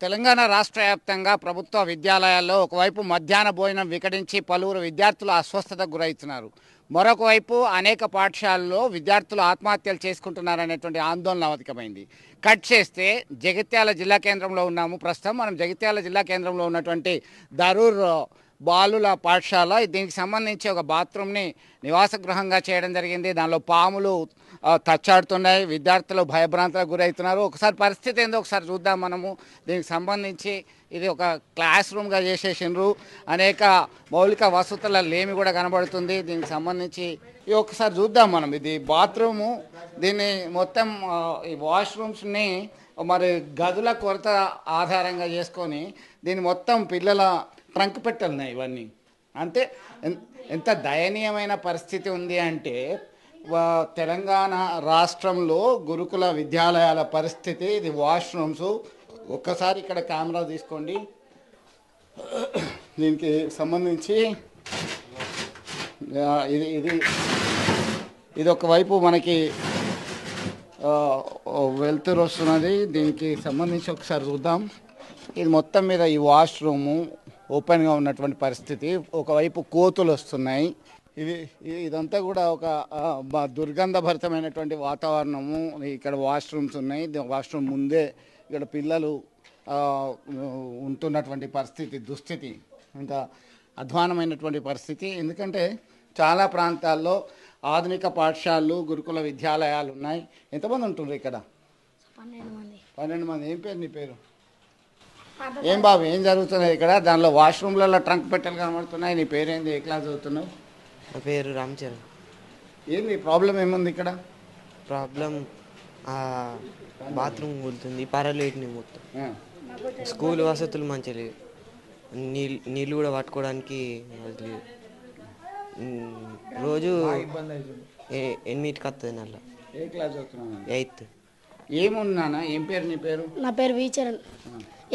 తెలంగాణ రాష్ట్ర వ్యాప్తంగా ప్రభుత్వ విద్యాలయాల్లో ఒకవైపు మధ్యాహ్న భోజనం వికటించి పలువురు విద్యార్థులు అస్వస్థతకు గురవుతున్నారు. మరొక వైపు అనేక పాఠశాలల్లో విద్యార్థులు ఆత్మహత్యలు చేసుకుంటున్నారనేటువంటి ఆందోళన అధికమైంది. కట్ చేస్తే జగిత్యాల జిల్లా కేంద్రంలో ఉన్నాము. ప్రస్తుతం మనం జగిత్యాల జిల్లా కేంద్రంలో ఉన్నటువంటి దరూర్ బాలుల పాఠశాల, దీనికి సంబంధించి ఒక బాత్రూమ్ని నివాస గృహంగా చేయడం జరిగింది. దానిలో పాములు తచ్చాడుతున్నాయి, విద్యార్థులు భయభ్రాంతులకు గురవుతున్నారు. ఒకసారి పరిస్థితి ఏందో ఒకసారి చూద్దాం మనము. దీనికి సంబంధించి ఇది ఒక క్లాస్ రూమ్గా చేసేసిండ్రు, అనేక మౌలిక వసతుల లేమి కూడా కనబడుతుంది. దీనికి సంబంధించి ఇది ఒకసారి చూద్దాం మనం. ఇది బాత్రూము, దీన్ని మొత్తం ఈ వాష్రూమ్స్ని మరి గదుల కొరత ఆధారంగా చేసుకొని దీన్ని మొత్తం పిల్లల ట్రంక్ పెట్టెలున్నాయి ఇవన్నీ. అంటే ఎంత దయనీయమైన పరిస్థితి ఉంది అంటే తెలంగాణ రాష్ట్రంలో గురుకుల విద్యాలయాల పరిస్థితి. ఇది వాష్రూమ్స్. ఒక్కసారి ఇక్కడ కెమెరా తీసుకోండి. దీనికి సంబంధించి ఇది ఇది ఇది ఒకవైపు మనకి వెలుతురు వస్తున్నది. దీనికి సంబంధించి ఒకసారి చూద్దాం. ఇది మొత్తం మీద ఈ వాష్రూము ఓపెన్గా ఉన్నటువంటి పరిస్థితి. ఒకవైపు కోతులు వస్తున్నాయి. ఇదంతా కూడా ఒక దుర్గంధభరితమైనటువంటి వాతావరణము. ఇక్కడ వాష్రూమ్స్ ఉన్నాయి. వాష్రూమ్ ముందే ఇక్కడ పిల్లలు ఉంటున్నటువంటి పరిస్థితి, దుస్థితి ఇంత అధ్వానమైనటువంటి పరిస్థితి. ఎందుకంటే చాలా ప్రాంతాల్లో ఆధునిక పాఠశాలలు, గురుకుల విద్యాలయాలు ఉన్నాయి. ఎంతమంది ఉంటున్నారు ఇక్కడ? 12 మంది. ఏం పేరు నీ పేరు? ఏం బాబు, ఏం జరుగుతున్నాయి ఇక్కడ? దానిలో వాష్రూమ్లలో ట్రంక్ పెట్టెలు కనబడుతున్నాయి. నీ పేరేంది? ఏ క్లాస్ చదువుతున్నావు? నా పేరు రామచరణ్. ఏంది ప్రాబ్లం? ఏముంది ఇక్కడ ప్రాబ్లం? బాత్రూమ్ కూలుతుంది, పర్వాలేట్ని మొత్తం. స్కూల్ వసతులు మంచిగా లేవు. నీళ్ళు కూడా పట్టుకోవడానికి లేదు. రోజు 8కి వస్తుంది నెల. ఏ క్లాస్ చదువుతున్నావు? 8th. ఏమున్నానా? ఏం పేరు నీ పేరు? నా పేరు వి చరణ్.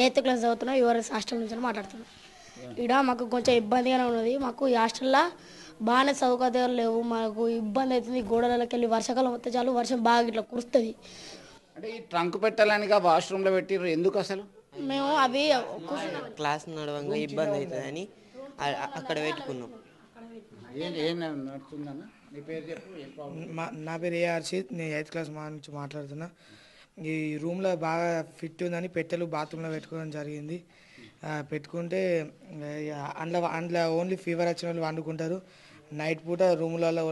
8th క్లాస్ చదువుతున్నా. యువరెస్ హాస్టల్ నుంచి మాట్లాడుతున్నాను. ఇక్కడ మాకు కొంచెం ఇబ్బందిగానే ఉన్నది. మాకు ఈ హాస్టల్లో బాగానే సౌకర్యాలు లేవు. మాకు ఇబ్బంది అవుతుంది. గోడలకి వెళ్ళి వర్షాకాలం వస్తే చాలు వర్షం బాగా ఇట్లా కురుస్తుంది. అంటే ఈ ట్రంక్ పెట్టాలనిగా వాష్రూమ్లో పెట్టిర్రు. ఎందుకు అసలు? మేము అవి క్లాస్ నడవంగా ఇబ్బంది అవుతుందని అక్కడ పెట్టుకున్నాం. ఏం నడుతుందన్న? నీ పేరు చెప్పు. ఏం ప్రాబ్లం? నా పేరు ఏ హర్షిత్. నేను 8th క్లాస్ మా నుంచి మాట్లాడుతున్నా. ఈ రూమ్లో బాగా ఫిట్ ఉందని పెట్టెలు బాత్రూంలో పెట్టుకోవడం జరిగింది. పెట్టుకుంటే అందులో ఓన్లీ ఫీవర్ వచ్చిన వాళ్ళు వండుకుంటారు. నైట్ పూట రూమ్లలో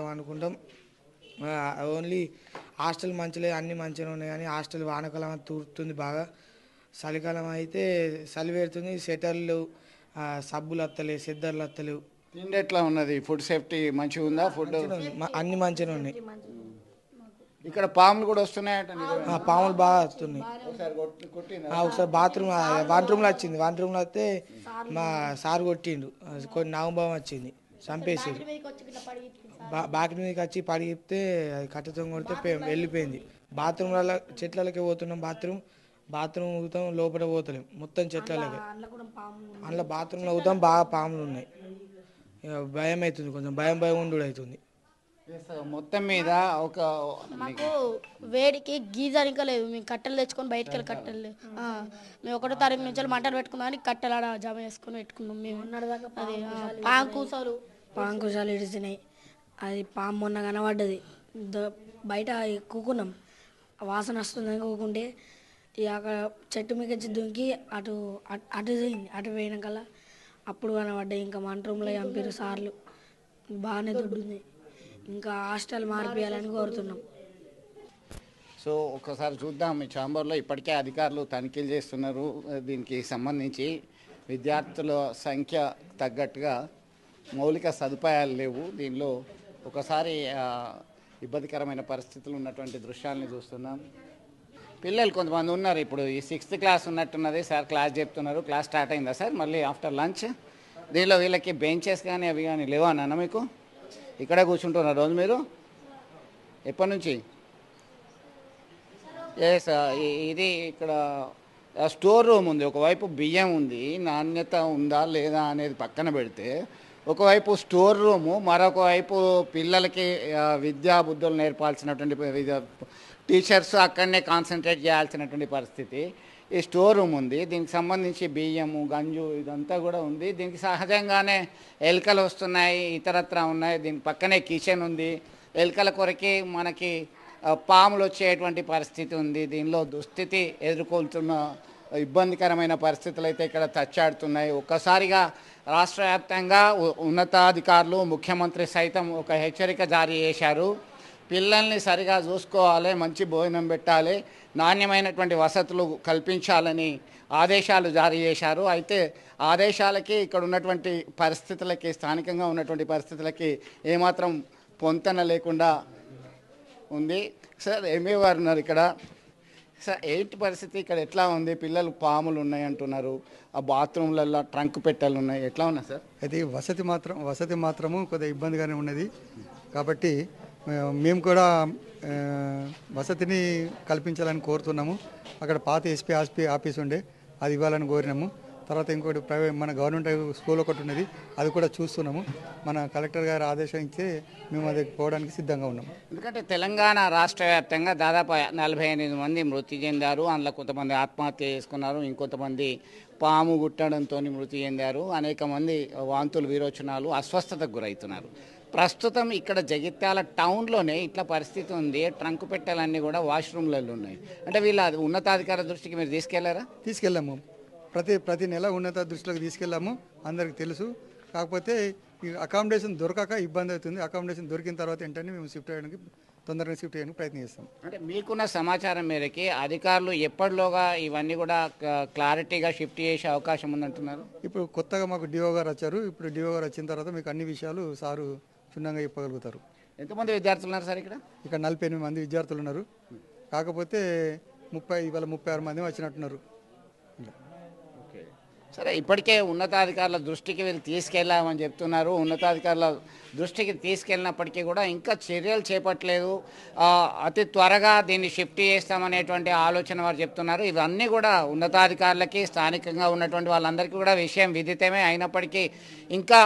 వండుకుంటాం. ఓన్లీ హాస్టల్ మంచిగా అన్నీ మంచిగా ఉన్నాయి, కానీ హాస్టల్ వానకాలం తూరుతుంది బాగా. చలికాలం అయితే చలి పెడుతుంది. స్వెటర్లు, సబ్బులు వస్తలేవు, సిద్దర్లు వస్తలేవు. తిండి ఎట్లా ఉన్నది? ఫుడ్ సేఫ్టీ మంచిగా ఉందా? ఫుడ్ అన్ని మంచిగా ఉన్నాయి. ఇక్కడ పాములు కూడా వస్తున్నాయట. పాములు బాగా వస్తున్నాయి. ఒకసారి బాత్రూమ్లో వచ్చింది. బాత్రూమ్లో వస్తే మా సార్ కొట్టిండు. కొన్ని నాగంభావం వచ్చింది, చంపేసారు. బాకి మీదకి వచ్చి పడిగితే కట్టెతో కొడితే వెళ్ళిపోయింది. బాత్రూమ్లలో చెట్లకి పోతున్నాం. బాత్రూమ్ ఊగుతాం, లోపల పోతలేం, మొత్తం చెట్లకి. అందులో బాత్రూంలో ఊగుతాం, బాగా పాములు ఉన్నాయి. భయం అవుతుంది, కొంచెం భయం ఉండు అవుతుంది. మొత్తం మీద ఒక మాకు వేడికి గీజర్ ఇంకా లేదు. మేము కట్టెలు తెచ్చుకొని బయటకు వెళ్ళి కట్టెలు లేవు. మేము 1వ తారీఖు నుంచి మంటలు పెట్టుకుందాం అని కట్టెలు ఆడ జమ చేసుకొని పెట్టుకున్నాం. మేము అది పాంకుశాలు ఇడిచినాయి. అది పాము మొన్న కనబడ్డది. బయట కూకున్నాం, వాసన వస్తుందని కూకుంటే ఇక అక్కడ చెట్టు మీద దుంకి అటు పోయినాకల్లా అప్పుడు కనబడ్డాయి. ఇంకా మన రూమ్లో చంపారు సార్లు. బాగానే దుడ్డుంది. ఇంకా హాస్టల్ మార్పియాలని కోరుతున్నాం. సో ఒకసారి చూద్దాం. మీ ఛాంబర్లో ఇప్పటికే అధికారులు తనిఖీలు చేస్తున్నారు. దీనికి సంబంధించి విద్యార్థుల సంఖ్య తగ్గట్టుగా మౌలిక సదుపాయాలు లేవు. దీనిలో ఒకసారి ఇబ్బందికరమైన పరిస్థితులు ఉన్నటువంటి దృశ్యాలని చూస్తున్నాం. పిల్లలు కొంతమంది ఉన్నారు. ఇప్పుడు ఈ 6th క్లాస్ ఉన్నట్టున్నది. సార్ క్లాస్ చెప్తున్నారు. క్లాస్ స్టార్ట్ అయిందా సార్? మళ్ళీ ఆఫ్టర్ లంచ్. దీనిలో వీళ్ళకి బెంచెస్ కానీ అవి కానీ లేవా నాన్న మీకు? ఇక్కడే కూర్చుంటున్నారు రోజు మీరు? ఎప్పటి నుంచి? ఎస్, ఇది ఇక్కడ స్టోర్ రూమ్ ఉంది. ఒకవైపు బియ్యం ఉంది. నాణ్యత ఉందా లేదా అనేది పక్కన పెడితే ఒకవైపు స్టోర్ రూము, మరొక వైపు పిల్లలకి విద్యా బుద్ధులు నేర్పాల్సినటువంటి టీచర్స్ అక్కడనే కాన్సన్ట్రేట్ చేయాల్సినటువంటి పరిస్థితి. ఈ స్టోర్ రూమ్ ఉంది, దీనికి సంబంధించి బియ్యము గంజు ఇదంతా కూడా ఉంది. దీనికి సహజంగానే ఎలుకలు వస్తున్నాయి, ఇతరత్రా ఉన్నాయి. దీని పక్కనే కిచెన్ ఉంది. ఎలుకల కొరకి మనకి పాములు వచ్చేటువంటి పరిస్థితి ఉంది. దీనిలో దుస్థితి ఎదుర్కొంటున్న ఇబ్బందికరమైన పరిస్థితులు అయితే ఇక్కడ తచ్చాడుతున్నాయి. ఒక్కసారిగా రాష్ట్ర వ్యాప్తంగా ఉన్నతాధికారులు ముఖ్యమంత్రి సైతం ఒక హెచ్చరిక జారీ చేశారు. పిల్లల్ని సరిగా చూసుకోవాలి, మంచి భోజనం పెట్టాలి, నాణ్యమైనటువంటి వసతులు కల్పించాలని ఆదేశాలు జారీ చేశారు. అయితే ఆదేశాలకి ఇక్కడ ఉన్నటువంటి పరిస్థితులకి, స్థానికంగా ఉన్నటువంటి పరిస్థితులకి ఏమాత్రం పొంతన లేకుండా ఉంది. సార్ ఎంఏ గారు ఉన్నారు ఇక్కడ. సార్ ఏంటి పరిస్థితి ఇక్కడ, ఎట్లా ఉంది? పిల్లలు పాములు ఉన్నాయి అంటున్నారు, ఆ బాత్రూమ్లలో ట్రంక్ పెట్టెలు ఉన్నాయి, ఎట్లా ఉన్నాయి సార్? అయితే వసతి మాత్రము కొద్దిగా ఇబ్బందిగానే ఉన్నది. కాబట్టి మేము కూడా వసతిని కల్పించాలని కోరుతున్నాము. అక్కడ పాత ఎస్పీ ఆఫీస్ ఉండే, అది ఇవ్వాలని కోరినాము. తర్వాత ఇంకోటి మన గవర్నమెంట్ స్కూల్ ఒకటి ఉన్నది, అది కూడా చూస్తున్నాము. మన కలెక్టర్ గారు ఆదేశించి మేము అది పోవడానికి సిద్ధంగా ఉన్నాము. ఎందుకంటే తెలంగాణ రాష్ట్ర వ్యాప్తంగా దాదాపు 48 మంది మృతి చెందారు. అందులో కొంతమంది ఆత్మహత్య చేసుకున్నారు, ఇంకొంతమంది పాము గుట్టడంతో మృతి చెందారు. అనేక మంది వాంతులు, విరోచనాలు, అస్వస్థతకు గురవుతున్నారు. ప్రస్తుతం ఇక్కడ జగిత్యాల టౌన్లోనే ఇట్లా పరిస్థితి ఉంది. ట్రంక్ పెట్టెలన్నీ కూడా వాష్రూమ్లలో ఉన్నాయి. అంటే వీళ్ళ ఉన్నతాధికార దృష్టికి మీరు తీసుకెళ్ళాము. ప్రతి నెల ఉన్నత దృష్టిలోకి తీసుకెళ్ళాము, అందరికి తెలుసు. కాకపోతే ఈ అకామిడేషన్ దొరకక ఇబ్బంది అవుతుంది. అకామిడేషన్ దొరికిన తర్వాత వెంటనే మేము తొందరగా షిఫ్ట్ చేయడానికి ప్రయత్నం చేస్తాం. అంటే మీకున్న సమాచారం మేరకి అధికారులు ఎప్పటిలోగా ఇవన్నీ కూడా క్లారిటీగా షిఫ్ట్ చేసే అవకాశం ఉందంటున్నారు? ఇప్పుడు కొత్తగా మాకు డిఓ గారు వచ్చారు. ఇప్పుడు డిఓ గారు వచ్చిన తర్వాత మీకు అన్ని విషయాలు సారు క్షుణ్ణంగా చెప్పగలుగుతారు. ఎంతమంది విద్యార్థులు ఉన్నారు సార్ ఇక్కడ? ఇక్కడ 48 మంది విద్యార్థులు ఉన్నారు. కాకపోతే ఇవాళ 36 మంది వచ్చినట్టున్నారు. సరే, ఇప్పటికే ఉన్నతాధికారుల దృష్టికి వీళ్ళు తీసుకెళ్ళామని చెప్తున్నారు. ఉన్నతాధికారుల దృష్టికి తీసుకెళ్ళినప్పటికీ కూడా ఇంకా చర్యలు చేపట్టలేదు. అతి త్వరగా దీన్ని షిఫ్ట్ చేస్తామనేటువంటి ఆలోచన వారు చెప్తున్నారు. ఇవన్నీ కూడా ఉన్నతాధికారులకి, స్థానికంగా ఉన్నటువంటి వాళ్ళందరికీ కూడా విషయం విదితమే. అయినప్పటికీ ఇంకా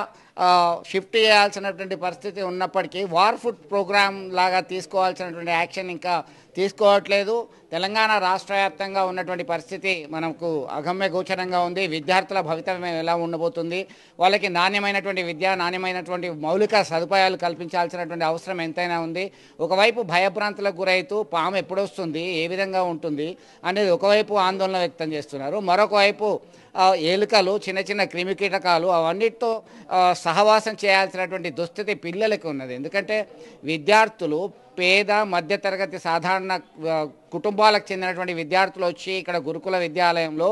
షిఫ్ట్ చేయాల్సినటువంటి పరిస్థితి ఉన్నప్పటికీ వార్ ఫుడ్ ప్రోగ్రామ్ లాగా తీసుకోవాల్సినటువంటి యాక్షన్ ఇంకా తీసుకోవట్లేదు. తెలంగాణ రాష్ట్ర వ్యాప్తంగా ఉన్నటువంటి పరిస్థితి మనకు అగమ్య గోచరంగా ఉంది. విద్యార్థుల భవితవ్యం ఎలా ఉండబోతుంది, వాళ్ళకి నాణ్యమైనటువంటి విద్య, నాణ్యమైనటువంటి మౌలిక సదుపాయాలు కల్పించాల్సినటువంటి అవసరం ఎంతైనా ఉంది. ఒకవైపు భయభ్రాంతులకు గురైతూ పాము ఎప్పుడొస్తుంది, ఏ విధంగా ఉంటుంది అనేది ఒకవైపు ఆందోళన వ్యక్తం చేస్తున్నారు. మరొక వైపు ఎలుకలు, చిన్న చిన్న క్రిమికీటకాలు అవన్నిటితో సహవాసం చేయాల్సినటువంటి దుస్థితి పిల్లలకి ఉన్నది. ఎందుకంటే విద్యార్థులు పేద మధ్యతరగతి సాధారణ కుటుంబాలకు చెందినటువంటి విద్యార్థులు వచ్చి ఇక్కడ గురుకుల విద్యాలయంలో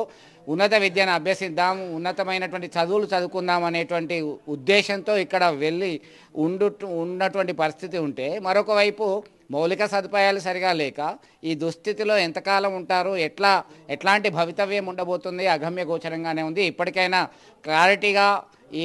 ఉన్నత విద్యను అభ్యసిద్దాం, ఉన్నతమైనటువంటి చదువులు చదువుకుందాం అనేటువంటి ఉద్దేశంతో ఇక్కడ వెళ్ళి ఉన్నటువంటి పరిస్థితి ఉంటే, మరొక వైపు మౌలిక సదుపాయాలు సరిగా లేక ఈ దుస్థితిలో ఎంతకాలం ఉంటారు, ఎట్లాంటి భవితవ్యం ఉండబోతుంది అగమ్య గోచరంగానే ఉంది. ఇప్పటికైనా క్లారిటీగా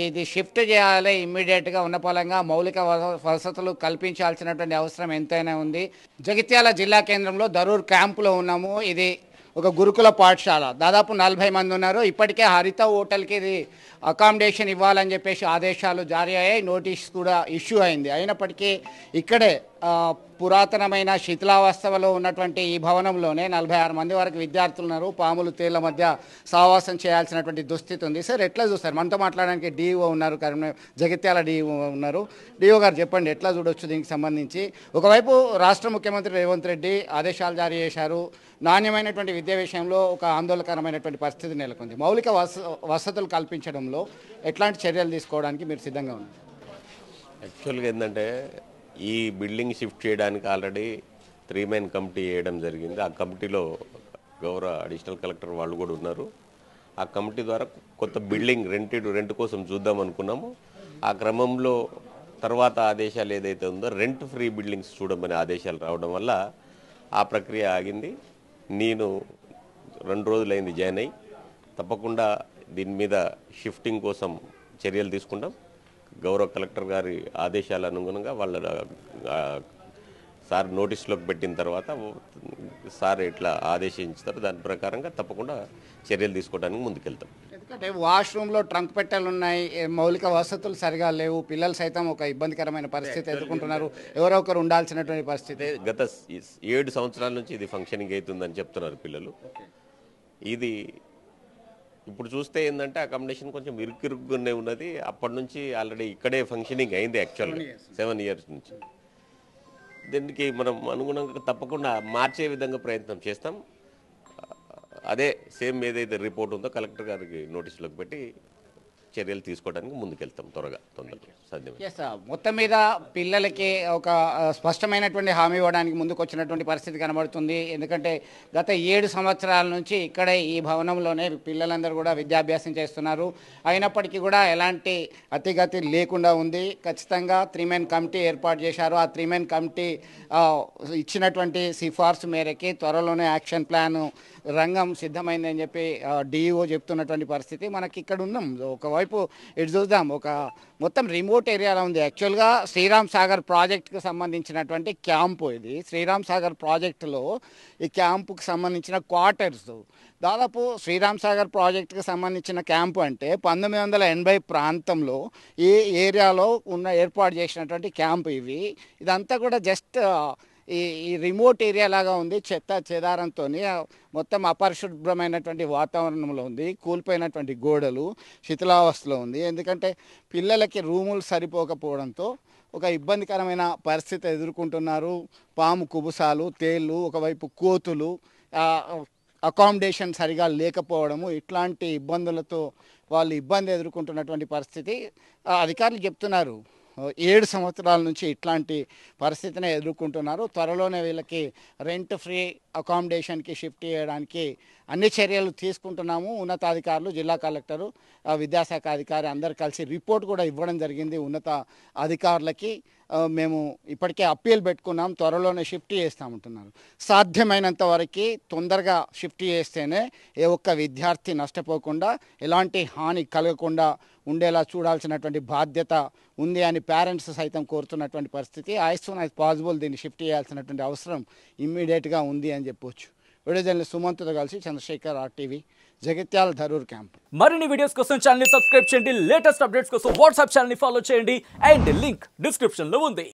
ఇది షిఫ్ట్ చేయాలి, ఇమ్మీడియట్గా ఉన్నపలంగా మౌలిక వసతులు కల్పించాల్సినటువంటి అవసరం ఎంతైనా ఉంది. జగిత్యాల జిల్లా కేంద్రంలో దరూర్ క్యాంపులో ఉన్నాము. ఇది ఒక గురుకుల పాఠశాల, దాదాపు 40 మంది ఉన్నారు. ఇప్పటికే హరిత హోటల్కి ఇది అకామిడేషన్ ఇవ్వాలని చెప్పేసి ఆదేశాలు జారీ అయ్యాయి, నోటీస్ కూడా ఇష్యూ అయింది. అయినప్పటికీ ఇక్కడే పురాతనమైన శిథిలావస్థలో ఉన్నటువంటి ఈ భవనంలోనే 46 మంది వరకు విద్యార్థులు ఉన్నారు. పాములు, తేళ్ల మధ్య సహవాసం చేయాల్సినటువంటి దుస్థితి ఉంది. సార్ ఎట్లా చూస్తారు? మనతో మాట్లాడడానికి డిఈఓ ఉన్నారు, జగిత్యాల డిఈఓ ఉన్నారు. డిఓ గారు చెప్పండి, ఎట్లా చూడొచ్చు దీనికి సంబంధించి? ఒకవైపు రాష్ట్ర ముఖ్యమంత్రి రేవంత్ రెడ్డి ఆదేశాలు జారీ చేశారు. నాణ్యమైనటువంటి విద్య విషయంలో ఒక ఆందోళనకరమైనటువంటి పరిస్థితి నెలకొంది. మౌలిక వసతులు కల్పించడంలో ఎట్లాంటి చర్యలు తీసుకోవడానికి మీరు సిద్ధంగా ఉన్నారు? యాక్చువల్గా ఏంటంటే ఈ బిల్డింగ్ షిఫ్ట్ చేయడానికి ఆల్రెడీ 3 మెన్ కమిటీ వేయడం జరిగింది. ఆ కమిటీలో గౌరవ అడిషనల్ కలెక్టర్ వాళ్ళు కూడా ఉన్నారు. ఆ కమిటీ ద్వారా కొత్త బిల్డింగ్ రెంట్ కోసం చూద్దాం అనుకున్నాము. ఆ క్రమంలో తర్వాత ఆదేశాలు ఏదైతే ఉందో రెంట్ ఫ్రీ బిల్డింగ్స్ చూడమని ఆదేశాలు రావడం వల్ల ఆ ప్రక్రియ ఆగింది. నేను 2 రోజులైంది జాయిన్ అయ్యి. తప్పకుండా దీని మీద షిఫ్టింగ్ కోసం చర్యలు తీసుకుంటాం. గౌరవ కలెక్టర్ గారి ఆదేశాల అనుగుణంగా వాళ్ళ సార్ నోటీసులోకి పెట్టిన తర్వాత సార్ ఎట్లా ఆదేశించుతారో దాని ప్రకారంగా తప్పకుండా చర్యలు తీసుకోవడానికి ముందుకెళ్తాం. ఎందుకంటే వాష్రూమ్లో ట్రంక్ పెట్టెలు ఉన్నాయి, మౌలిక వసతులు సరిగా లేవు, పిల్లలు సైతం ఒక ఇబ్బందికరమైన పరిస్థితి ఎదుర్కొంటున్నారు, ఎవరో ఒకరు ఉండాల్సినటువంటి పరిస్థితి. గత 7 సంవత్సరాల నుంచి ఇది ఫంక్షనింగ్ అవుతుందని చెప్తున్నారు పిల్లలు. ఇది ఇప్పుడు చూస్తే ఏంటంటే అకామిడేషన్ కొంచెం ఇరుక్కునే ఉన్నది. అప్పటి నుంచి ఆల్రెడీ ఇక్కడే ఫంక్షనింగ్ అయింది యాక్చువల్గా 7 years నుంచి. దీనికి మనం అనుగుణంగా తప్పకుండా మార్చే విధంగా ప్రయత్నం చేస్తాం. అదే సేమ్ ఏదైతే రిపోర్ట్ ఉందో కలెక్టర్ గారికి నోటీసులోకి పెట్టి చర్యలు తీసుకోవడానికి ముందుకెళ్తాం తొందరగా సాధ్యం. మొత్తం మీద పిల్లలకి ఒక స్పష్టమైనటువంటి హామీ ఇవ్వడానికి ముందుకు వచ్చినటువంటి పరిస్థితి కనబడుతుంది. ఎందుకంటే గత 7 సంవత్సరాల నుంచి ఇక్కడే ఈ భవనంలోనే పిల్లలందరూ కూడా విద్యాభ్యాసం చేస్తున్నారు. అయినప్పటికీ కూడా ఎలాంటి అతిగతి లేకుండా ఉంది. ఖచ్చితంగా 3 men కమిటీ ఏర్పాటు చేశారు. ఆ 3 men కమిటీ ఇచ్చినటువంటి సిఫార్సు మేరకి త్వరలోనే యాక్షన్ ప్లాన్ రంగం సిద్ధమైందని చెప్పి డిఈఓ చెప్తున్నటువంటి పరిస్థితి మనకి ఇక్కడ ఉన్నాం. ఒకవైపు ఇటు చూద్దాం, ఒక మొత్తం రిమోట్ ఏరియాలో ఉంది. యాక్చువల్గా శ్రీరామ్ సాగర్ ప్రాజెక్టుకు సంబంధించినటువంటి క్యాంపు ఇది. శ్రీరామ్ సాగర్ ప్రాజెక్టులో ఈ క్యాంపుకు సంబంధించిన క్వార్టర్స్ దాదాపు శ్రీరామ్ సాగర్ ప్రాజెక్టుకు సంబంధించిన క్యాంపు అంటే 1980 ప్రాంతంలో ఈ ఏరియాలో ఏర్పాటు చేసినటువంటి క్యాంపు ఇవి. ఇదంతా కూడా జస్ట్ ఈ రిమోట్ ఏరియా లాగా ఉంది. చెత్త చెదారంతో మొత్తం అపరిశుభ్రమైనటువంటి వాతావరణంలో ఉంది. కూలిపోయినటువంటి గోడలు, శిథిలావస్థలో ఉంది. ఎందుకంటే పిల్లలకి రూములు సరిపోకపోవడంతో ఒక ఇబ్బందికరమైన పరిస్థితి ఎదుర్కొంటున్నారు. పాము కుబుసాలు, తేళ్ళు, ఒకవైపు కోతులు, అకామిడేషన్ సరిగా లేకపోవడము, ఇట్లాంటి ఇబ్బందులతో వాళ్ళు ఇబ్బంది ఎదుర్కొంటున్నటువంటి పరిస్థితి అధికారులు చెప్తున్నారు. 7 సంవత్సరాల నుంచి ఇట్లాంటి పరిస్థితిని ఎదుర్కొంటున్నారు. త్వరలోనే వీళ్ళకి రెంట్ ఫ్రీ అకామిడేషన్కి షిఫ్ట్ చేయడానికి అన్ని చర్యలు తీసుకుంటున్నాము. ఉన్నతాధికారులు, జిల్లా కలెక్టరు, విద్యాశాఖ అధికారి అందరు కలిసి రిపోర్ట్ కూడా ఇవ్వడం జరిగింది ఉన్నత అధికారులకి. మేము ఇప్పటికే అప్పీల్ పెట్టుకున్నాం, త్వరలోనే షిఫ్ట్ చేస్తామంటున్నారు. సాధ్యమైనంత వరకు తొందరగా షిఫ్ట్ చేస్తేనే ఏ ఒక్క విద్యార్థి నష్టపోకుండా, ఎలాంటి హాని కలగకుండా ఉండేలా చూడాల్సినటువంటి బాధ్యత ఉంది అని పేరెంట్స్ సైతం కోరుతున్నటువంటి పరిస్థితి. యాజ్ సూన్ యాజ్ పాసిబుల్ దీన్ని షిఫ్ట్ చేయాల్సినటువంటి అవసరం ఇమ్మీడియట్గా ఉంది అని చెప్పొచ్చు. వీడియో జర్నలిస్ట్ సుమంత్తో కలిసి చంద్రశేఖర్, RTV, జగిత్యాల ధరూర్ క్యాంప్. మరిన్ని వీడియోస్ కోసం ఛానల్ ని సబ్స్క్రైబ్ చేయండి. లేటెస్ట్ అప్డేట్స్ కోసం వాట్సాప్ ఛానల్ ని ఫాలో చేయండి. అండ్ లింక్ డిస్క్రిప్షన్ లో ఉంది.